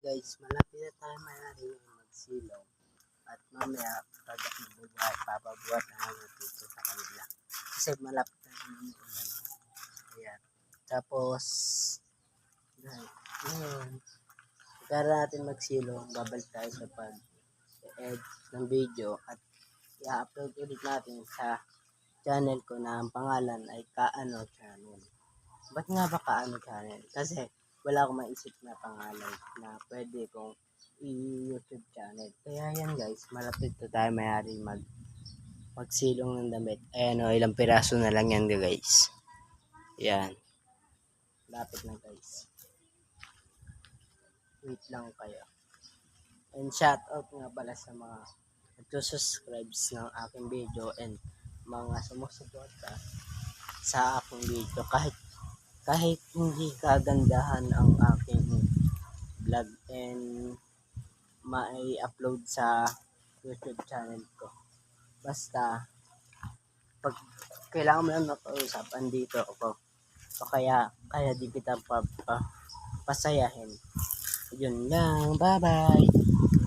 Guys, malapit na tayo mayari magsilong. At mamaya, pag magbubuhat, papabuhat na namin dito sa kanila. Kasi malapit na naman yung ulan. Ayan. Tapos, ngayon, pagkara natin magsilong, babalik tayo sa pag-edit ng video at i-upload ulit natin sa channel ko na ang pangalan ay Kaano Channel. Ba't nga ba Kaano Channel? Kasi wala akong maisip na pangalan na pwede kong i-YouTube channel. Kaya yan guys, malapit na tayo mayari magsilong ng damit. Ayan o, ilang piraso na lang yan guys. Yan. Lapit na guys. Wait lang kayo. And shout out nga pala sa mga nagsusubscribes ng aking video and mga sumusuporta sa aking video kahit hindi kagandahan ang aking vlog and mai-upload sa YouTube channel ko. Basta pag kailangan mo lang makausap, andito ako. O kaya di kita pasayahin. Yun lang. Bye-bye.